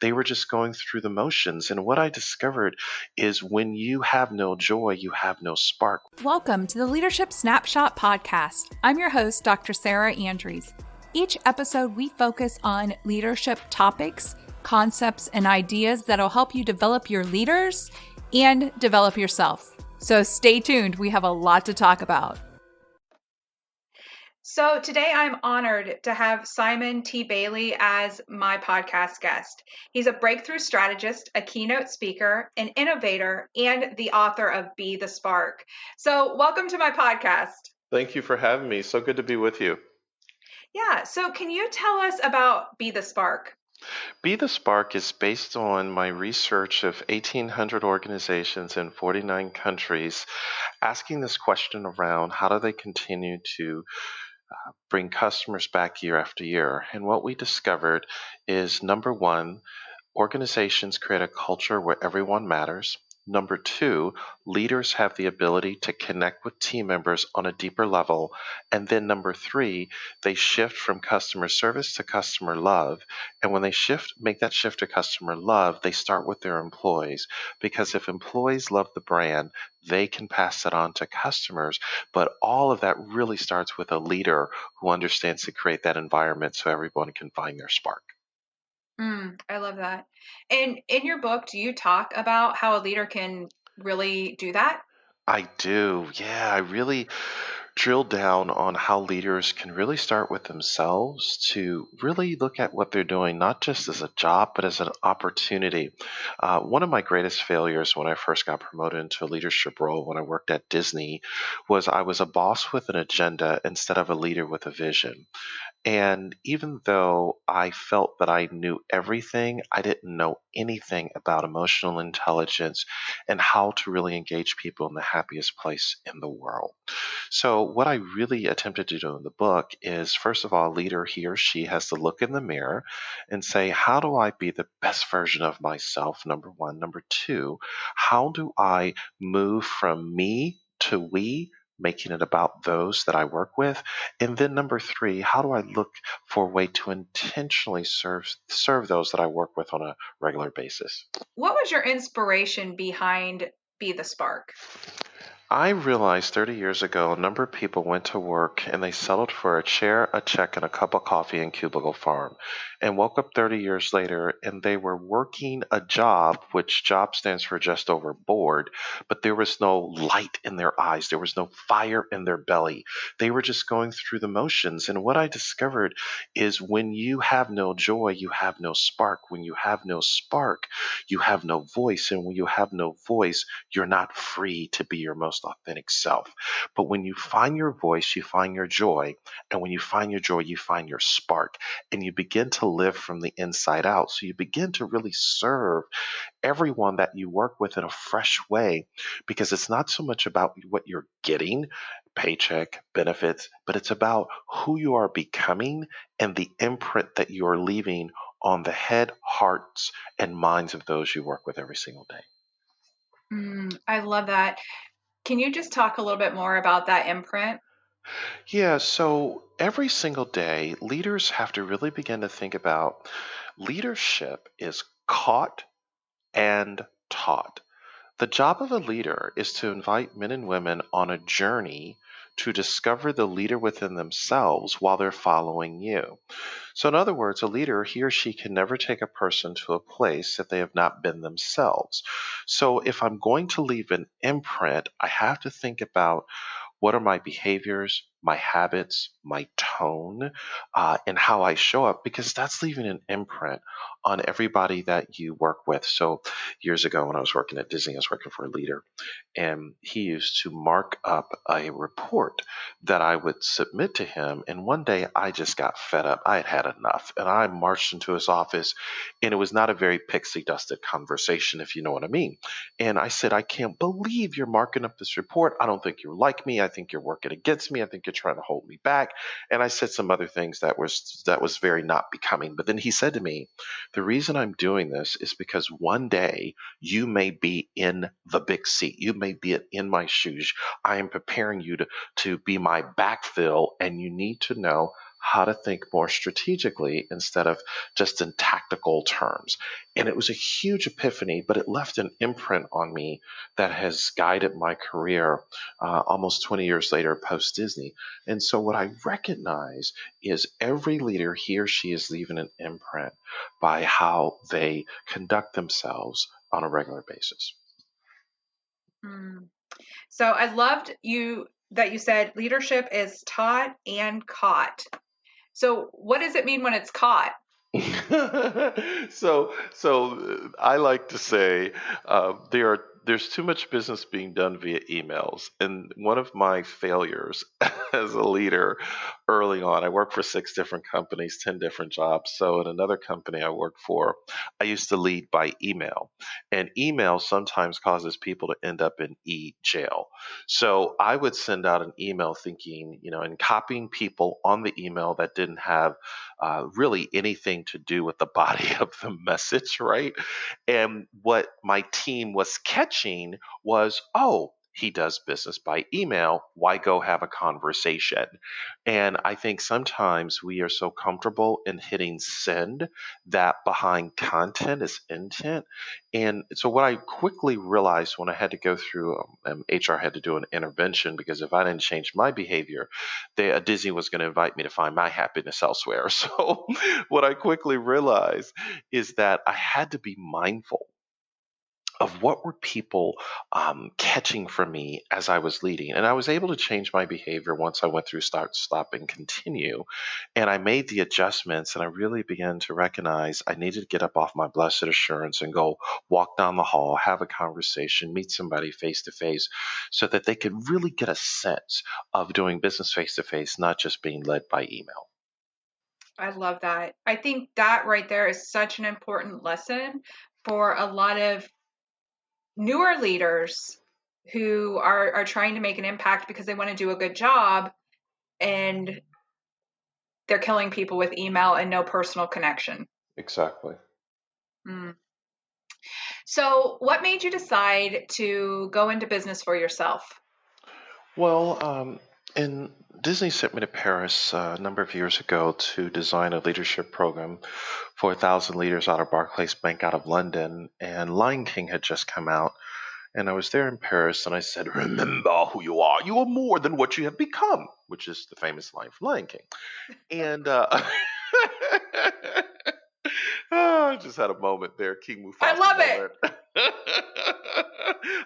They were just going through the motions. And what I discovered is when you have no joy, you have no spark. Welcome to the Leadership Snapshot Podcast. I'm your host, Dr. Sarah Andrews. Each episode, we focus on leadership topics, concepts, and ideas that'll help you develop your leaders and develop yourself. So stay tuned. We have a lot to talk about. So today I'm honored to have Simon T. Bailey as my podcast guest. He's a breakthrough strategist, a keynote speaker, an innovator, and the author of Be the Spark. So welcome to my podcast. Thank you for having me. So good to be with you. Yeah. So can you tell us about Be the Spark? Be the Spark is based on my research of 1,800 organizations in 49 countries, asking this question around how do they continue to bring customers back year after year. And what we discovered is number one, organizations create a culture where everyone matters. Number two, leaders have the ability to connect with team members on a deeper level. And then number three, they shift from customer service to customer love. And when they make that shift to customer love, they start with their employees. Because if employees love the brand, they can pass it on to customers. But all of that really starts with a leader who understands to create that environment so everyone can find their spark. I love that. And in your book, do you talk about how a leader can really do that? I do. Yeah, I really drill down on how leaders can really start with themselves to really look at what they're doing, not just as a job, but as an opportunity. One of my greatest failures when I first got promoted into a leadership role when I worked at Disney was I was a boss with an agenda instead of a leader with a vision. And even though I felt that I knew everything, I didn't know anything about emotional intelligence and how to really engage people in the happiest place in the world. So, what I really attempted to do in the book is first of all, a leader, he or she has to look in the mirror and say, how do I be the best version of myself? Number one. Number two, how do I move from me to we? Making it about those that I work with. And then number three, how do I look for a way to intentionally serve those that I work with on a regular basis? What was your inspiration behind Be the Spark? I realized 30 years ago a number of people went to work and they settled for a chair, a check, and a cup of coffee in Cubicle Farm and woke up 30 years later and they were working a job, which job stands for just over bored, but there was no light in their eyes. There was no fire in their belly. They were just going through the motions. And what I discovered is when you have no joy, you have no spark. When you have no spark, you have no voice. And when you have no voice, you're not free to be your most authentic self. But when you find your voice, you find your joy. And when you find your joy, you find your spark. And you begin to live from the inside out. So you begin to really serve everyone that you work with in a fresh way because it's not so much about what you're getting, paycheck, benefits, but it's about who you are becoming and the imprint that you are leaving on the head, hearts, and minds of those you work with every single day. I love that. Can you just talk a little bit more about that imprint? Yeah, so every single day, leaders have to really begin to think about leadership is caught and taught. The job of a leader is to invite men and women on a journey to discover the leader within themselves while they're following you. So, in other words, a leader, he or she can never take a person to a place that they have not been themselves. So, if I'm going to leave an imprint, I have to think about what are my behaviors, my habits, my tone, and how I show up? Because that's leaving an imprint on everybody that you work with. So, years ago when I was working at Disney, I was working for a leader, and he used to mark up a report that I would submit to him. And one day I just got fed up. I had had enough. And I marched into his office, and it was not a very pixie dusted conversation, if you know what I mean. And I said, I can't believe you're marking up this report. I don't think you like me. I think you're working against me. I think you're trying to hold me back. And I said some other things that was very not becoming. But then he said to me, the reason I'm doing this is because one day you may be in the big seat. You may be in my shoes. I am preparing you to be my backfill, and you need to know how to think more strategically instead of just in tactical terms. And it was a huge epiphany, but it left an imprint on me that has guided my career almost 20 years later post Disney. And so, what I recognize is every leader, he or she, is leaving an imprint by how they conduct themselves on a regular basis. Mm. So I loved that you said leadership is taught and caught. So what does it mean when it's caught? So I like to say there's too much business being done via emails, and one of my failures as a leader early on, I worked for 6 different companies, 10 different jobs. So in another company I worked for, I used to lead by email, and email sometimes causes people to end up in jail. So I would send out an email thinking, and copying people on the email that didn't have really anything to do with the body of the message, right? And what my team was catching was, oh, he does business by email. Why go have a conversation? And I think sometimes we are so comfortable in hitting send that behind content is intent. And so, what I quickly realized when I had to go through, HR had to do an intervention because if I didn't change my behavior, Disney was going to invite me to find my happiness elsewhere. So, what I quickly realized is that I had to be mindful of what were people catching from me as I was leading. And I was able to change my behavior once I went through start, stop, and continue. And I made the adjustments and I really began to recognize I needed to get up off my blessed assurance and go walk down the hall, have a conversation, meet somebody face to face so that they could really get a sense of doing business face to face, not just being led by email. I love that. I think that right there is such an important lesson for a lot of newer leaders who are trying to make an impact because they want to do a good job and they're killing people with email and no personal connection. Exactly. Mm. So, what made you decide to go into business for yourself? Well, and Disney sent me to Paris a number of years ago to design a leadership program for 1,000 leaders out of Barclays Bank out of London. And Lion King had just come out. And I was there in Paris and I said, remember who you are. You are more than what you have become, which is the famous line from Lion King. And I just had a moment there, King I Mufasa love it. moment.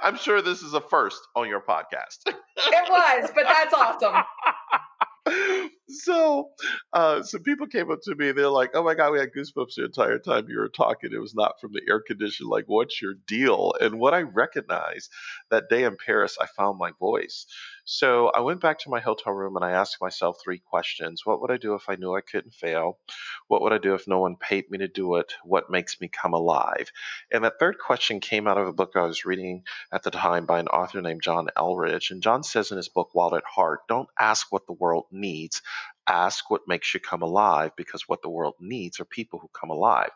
I'm sure this is a first on your podcast. It was, but that's awesome. So people came up to me. They're like, "Oh my god, we had goosebumps the entire time you were talking. It was not from the air condition. Like, what's your deal?" And what I recognized that day in Paris, I found my voice. So I went back to my hotel room and I asked myself 3 questions: What would I do if I knew I couldn't fail? What would I do if no one paid me to do it? What makes me come alive? And that third question came out of a book I was reading at the time by an author named John Elridge. And John says in his book, Wild at Heart, don't ask what the world needs. Ask what makes you come alive, because what the world needs are people who come alive.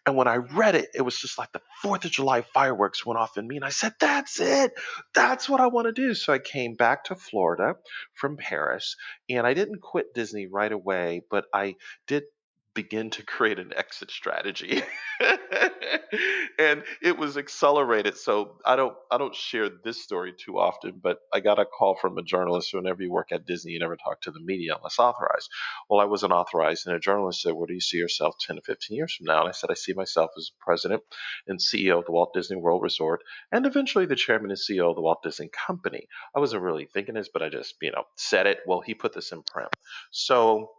And when I read it, it was just like the 4th of July fireworks went off in me. And I said, that's it. That's what I want to do. So I came back to Florida from Paris and I didn't quit Disney right away, but I did begin to create an exit strategy. And it was accelerated. So I don't share this story too often, but I got a call from a journalist. Whenever you work at Disney, you never talk to the media unless authorized. Well, I wasn't authorized, and a journalist said, where do you see yourself 10 to 15 years from now? And I said, I see myself as president and CEO of the Walt Disney World Resort and eventually the chairman and CEO of the Walt Disney Company. I wasn't really thinking this, but I just, said it. Well, he put this in print. So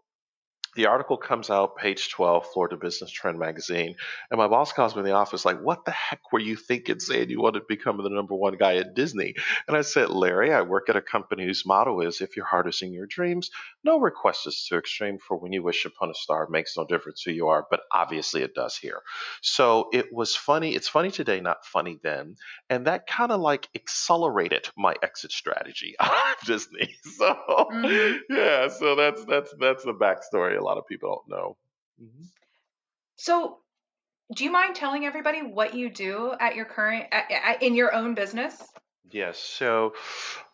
the article comes out, page 12, Florida Business Trend magazine. And my boss calls me in the office, like, what the heck were you thinking saying you wanted to become the number one guy at Disney? And I said, Larry, I work at a company whose motto is, if you're harnessing your dreams, no request is too extreme, for when you wish upon a star, it makes no difference who you are. But obviously it does here. So it was funny. It's funny today, not funny then. And that kind of like accelerated my exit strategy out of Disney. So Mm-hmm. yeah, so that's the backstory. A lot of people don't know. Mhm. So, do you mind telling everybody what you do at your current in your own business? Yes. So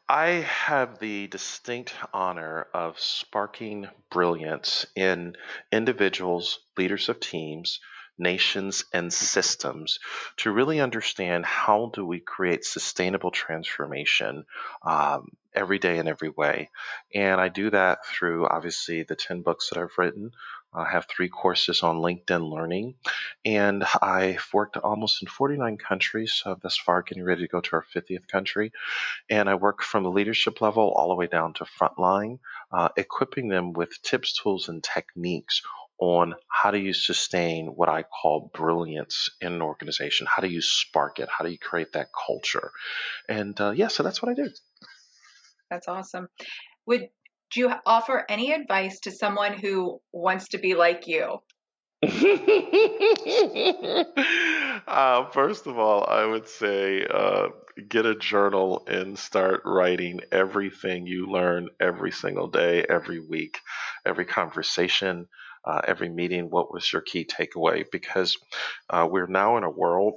I have the distinct honor of sparking brilliance in individuals, leaders of teams, nations, and systems to really understand how do we create sustainable transformation every day in every way. And I do that through obviously the 10 books that I've written. I have 3 courses on LinkedIn Learning, and I've worked almost in 49 countries thus far, getting ready to go to our 50th country. And I work from the leadership level all the way down to frontline, equipping them with tips, tools, and techniques on how do you sustain what I call brilliance in an organization. How do you spark it? How do you create that culture? And yeah, so that's what I do. That's awesome. Would you offer any advice to someone who wants to be like you? First of all, I would say get a journal and start writing everything you learn every single day, every week, every conversation, every meeting. What was your key takeaway? Because we're now in a world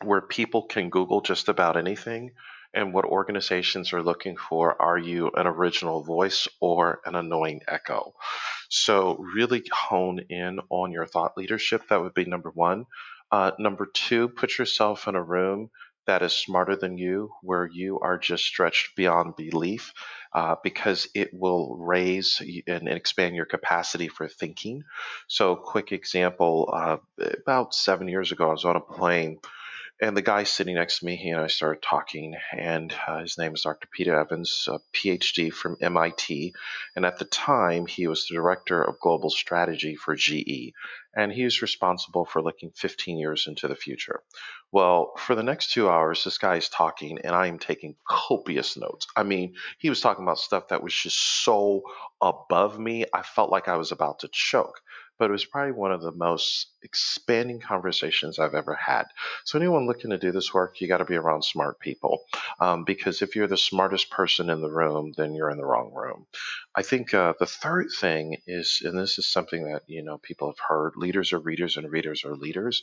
where people can Google just about anything. And what organizations are looking for, are you an original voice or an annoying echo? So, really hone in on your thought leadership. That would be number one. Number two, put yourself in a room that is smarter than you, where you are just stretched beyond belief, because it will raise and expand your capacity for thinking. So, quick example, about 7 years ago, I was on a plane and the guy sitting next to me, he and I started talking, and his name is Dr. Peter Evans, a PhD from MIT. And at the time, he was the director of global strategy for GE. And he was responsible for looking 15 years into the future. Well, for the next 2 hours, this guy is talking, and I am taking copious notes. I mean, he was talking about stuff that was just so above me, I felt like I was about to choke. But it was probably one of the most expanding conversations I've ever had. So anyone looking to do this work, you got to be around smart people, because if you're the smartest person in the room, then you're in the wrong room. I think the third thing is, and this is something that people have heard: leaders are readers, and readers are leaders.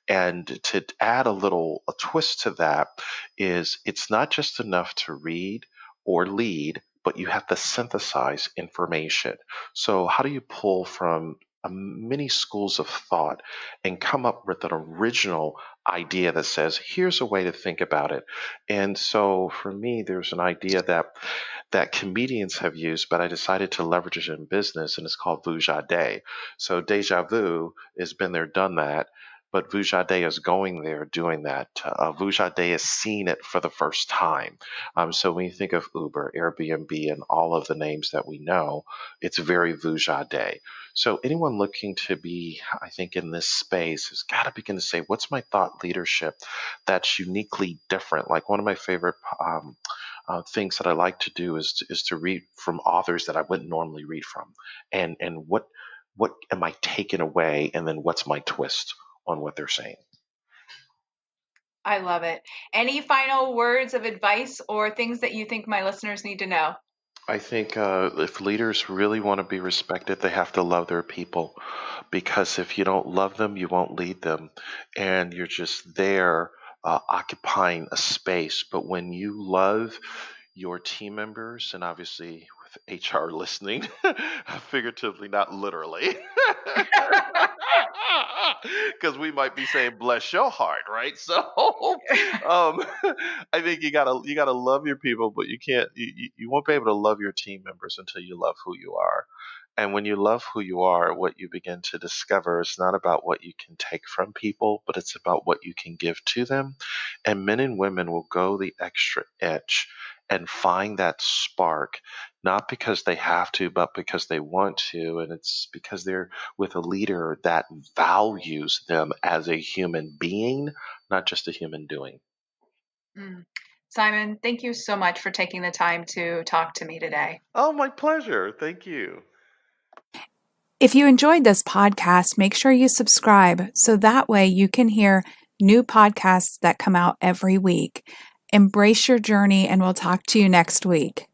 And to add a twist to that is, it's not just enough to read or lead, but you have to synthesize information. So how do you pull from many schools of thought and come up with an original idea that says, here's a way to think about it? And so for me, there's an idea that comedians have used, but I decided to leverage it in business, and it's called Vujade. So deja vu has been there, done that, but Vujade is going there doing that. Vujade is seeing it for the first time. So when you think of Uber, Airbnb, and all of the names that we know, it's very Vujade. So anyone looking to be, I think, in this space has got to begin to say, what's my thought leadership that's uniquely different? Like one of my favorite things that I like to do is to read from authors that I wouldn't normally read from, and what am I taking away, and then what's my twist on what they're saying. I love it. Any final words of advice or things that you think my listeners need to know? I think if leaders really want to be respected, they have to love their people, because if you don't love them, you won't lead them, and you're just there occupying a space. But when you love your team members, and obviously with HR listening, figuratively, not literally, because we might be saying bless your heart, right? So um, I think you gotta love your people, but you can't you won't be able to love your team members until you love who you are. And when you love who you are, what you begin to discover is not about what you can take from people, but it's about what you can give to them. And men and women will go the extra inch and find that spark, not because they have to, but because they want to. And it's because they're with a leader that values them as a human being, not just a human doing. Mm. Simon, thank you so much for taking the time to talk to me today. Oh, my pleasure. Thank you. If you enjoyed this podcast, make sure you subscribe so that way you can hear new podcasts that come out every week. Embrace your journey, and we'll talk to you next week.